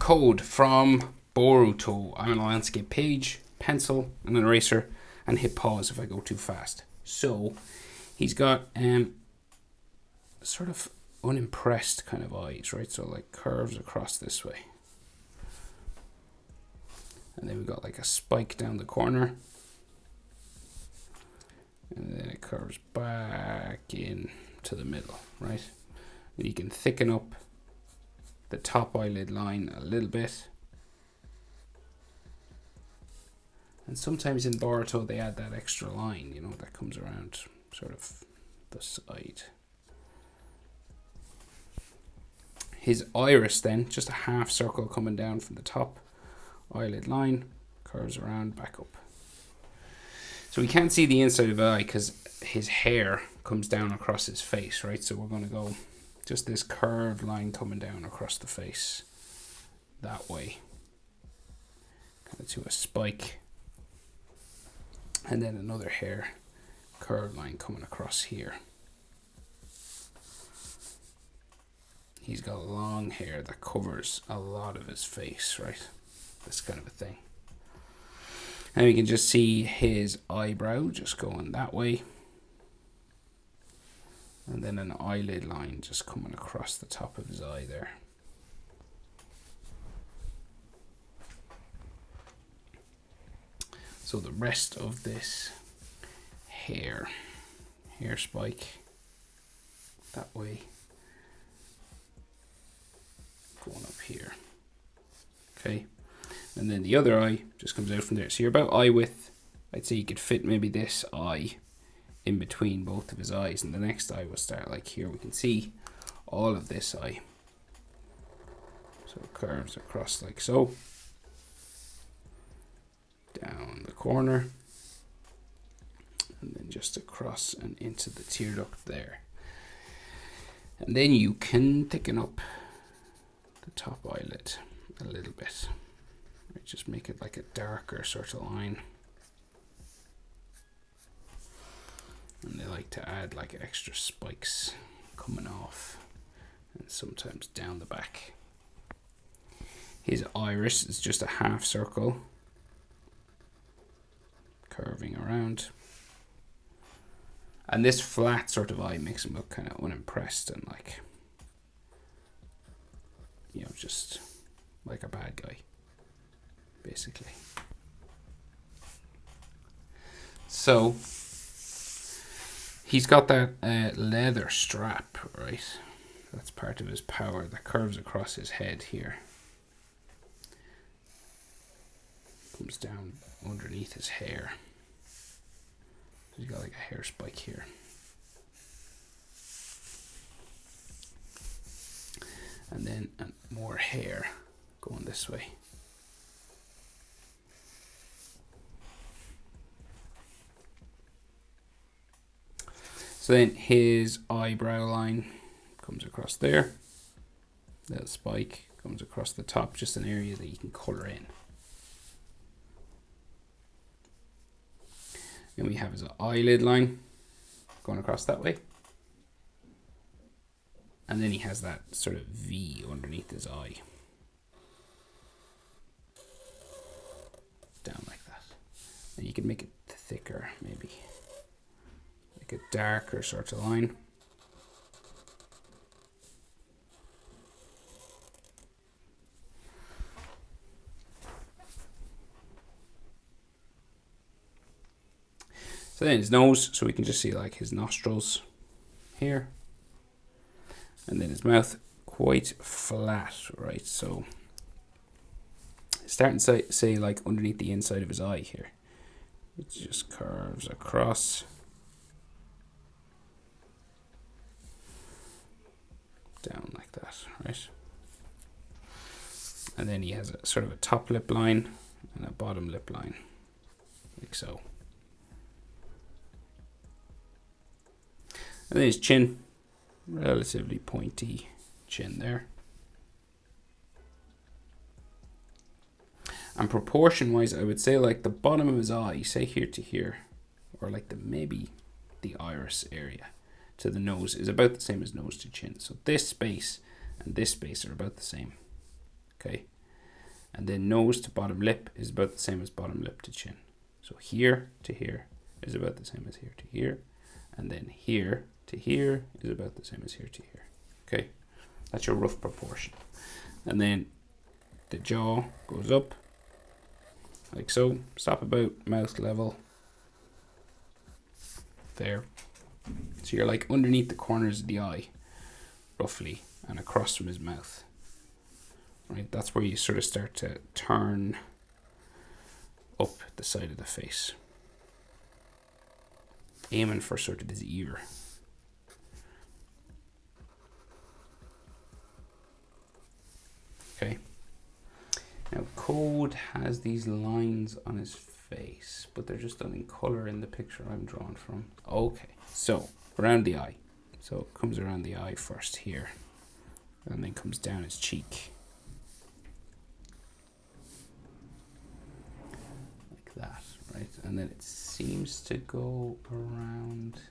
code from Boruto. I'm on a landscape page, pencil and an eraser, and hit pause if I go too fast. So he's got sort of unimpressed kind of eyes, right? So like curves across this way. And then we've got like a spike down the corner. And then it curves back in to the middle, right? And you can thicken up the top eyelid line a little bit. And sometimes in Boruto they add that extra line, you know, that comes around sort of the side. His iris then, just a half circle coming down from the top eyelid line, curves around back up. So we can't see the inside of the eye because his hair comes down across his face, right? So we're going to go just this curved line coming down across the face that way, kind of to a spike. And then another hair curved line coming across here. He's got long hair that covers a lot of his face, right? This kind of a thing. And we can just see his eyebrow just going that way. And then an eyelid line just coming across the top of his eye there. So the rest of this hair spike that way, going up here. Okay. And then the other eye just comes out from there. So you're about eye width. I'd say you could fit maybe this eye in between both of his eyes, and the next eye will start like here. We can see all of this eye. So it curves across like so. Down the corner. And then just across and into the tear duct there. And then you can thicken up the top eyelid a little bit. Just make it like a darker sort of line. And they like to add like extra spikes coming off and sometimes down the back. His iris is just a half circle curving around. And this flat sort of eye makes him look kind of unimpressed and like, you know, just like a bad guy, basically. So he's got that leather strap, right? That's part of his power that curves across his head here. Comes down underneath his hair. So he's got like a hair spike here. And then more hair going this way. So then his eyebrow line comes across there. That spike comes across the top, just an area that you can color in. And we have his eyelid line going across that way. And then he has that sort of V underneath his eye. Down like that. And you can make it thicker, maybe. Like a darker sort of line. So then his nose, so we can just see like his nostrils here. And then his mouth quite flat, right? So it's starting to say like underneath the inside of his eye here. It just curves across. Down like that, right? And then he has a sort of a top lip line and a bottom lip line, like so. And then his chin, relatively pointy chin there. And proportion wise, I would say like the bottom of his eye, say here to here, or like maybe the iris area to the nose is about the same as nose to chin. So this space and this space are about the same. Okay. And then nose to bottom lip is about the same as bottom lip to chin. So here to here is about the same as here to here. And then here to here is about the same as here to here. Okay, that's your rough proportion. And then the jaw goes up like so. Stop about mouth level. There. So you're like underneath the corners of the eye, roughly, and across from his mouth. Right, that's where you sort of start to turn up the side of the face, aiming for sort of his ear. Okay. Now Code has these lines on his face, but they're just done in color in the picture I'm drawn from. Okay, so around the eye. So it comes around the eye first here, and then comes down his cheek. Like that, right? And then it seems to go around.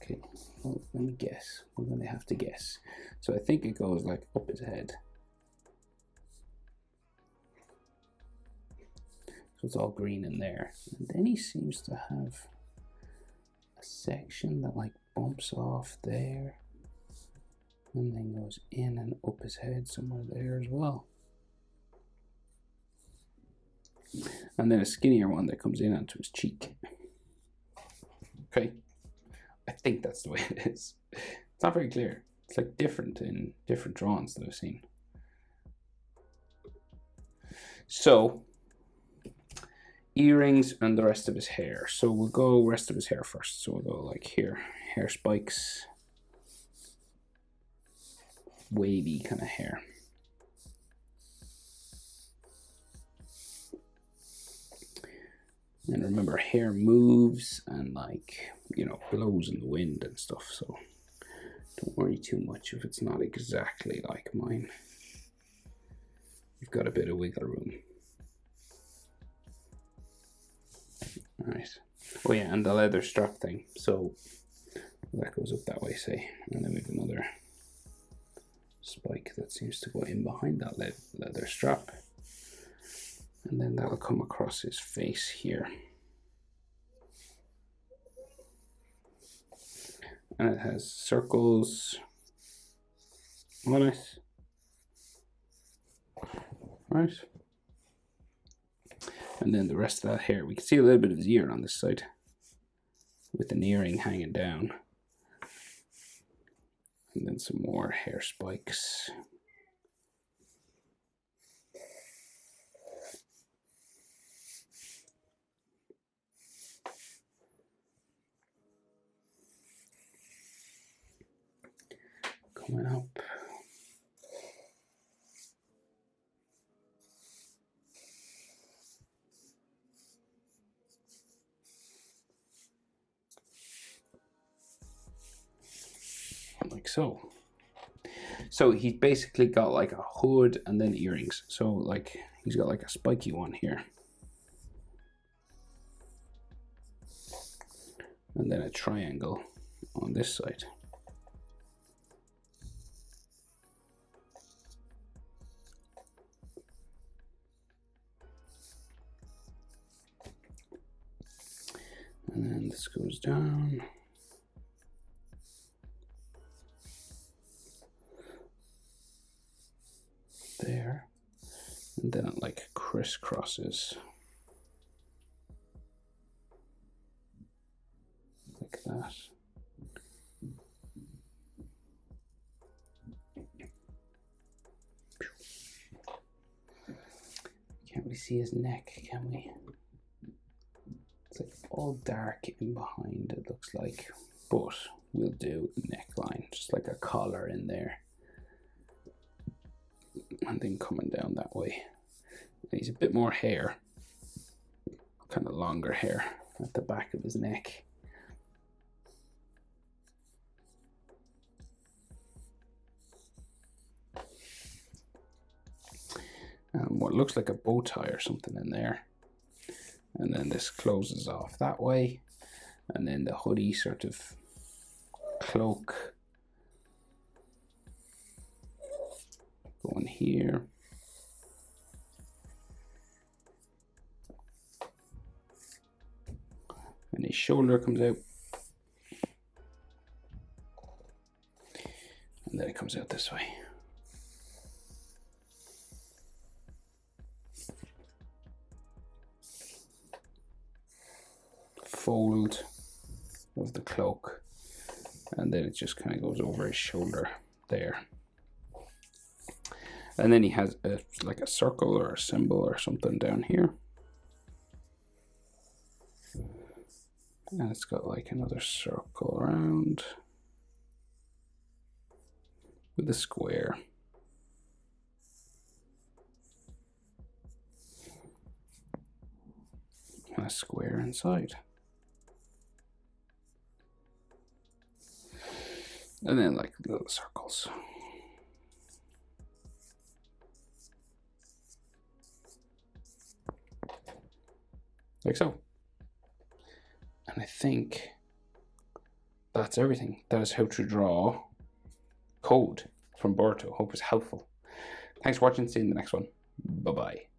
Okay, well, let me guess. We're going to have to guess. So I think it goes like up his head. So it's all green in there. And then he seems to have a section that like bumps off there. And then goes in and up his head somewhere there as well. And then a skinnier one that comes in onto his cheek. Okay. I think that's the way it is. It's not very clear. It's like different in different drawings that I've seen. So, earrings and the rest of his hair. So we'll go rest of his hair first. So we'll go like here, hair spikes, wavy kind of hair. And remember, hair moves and like, you know, blows in the wind and stuff. So don't worry too much if it's not exactly like mine. You've got a bit of wiggle room. All right. Oh yeah, and the leather strap thing. So that goes up that way, say. And then we have another spike that seems to go in behind that leather strap. And then that'll come across his face here. And it has circles on it. Right. And then the rest of that hair, we can see a little bit of his ear on this side with an earring hanging down. And then some more hair spikes. Coming up. Like so. So he's basically got like a hood and then earrings. So like he's got like a spiky one here. And then a triangle on this side. And then this goes down. There. And then it like crisscrosses. Like that. Can't really see his neck, can we? It's like all dark in behind, it looks like, but we'll do neckline, just like a collar in there. And then coming down that way. And he's a bit more hair, kind of longer hair at the back of his neck. And what looks like a bow tie or something in there. And then this closes off that way. And then the hoodie sort of cloak Going here. And his shoulder comes out. And then it comes out this way. Fold of the cloak. And then it just kind of goes over his shoulder there. And then he has like a circle or a symbol or something down here. And it's got like another circle around with a square. And a square inside. And then like little circles. Like so. And I think that's everything. That is how to draw code from Boruto. Hope it's helpful. Thanks for watching. See you in the next one. Bye-bye.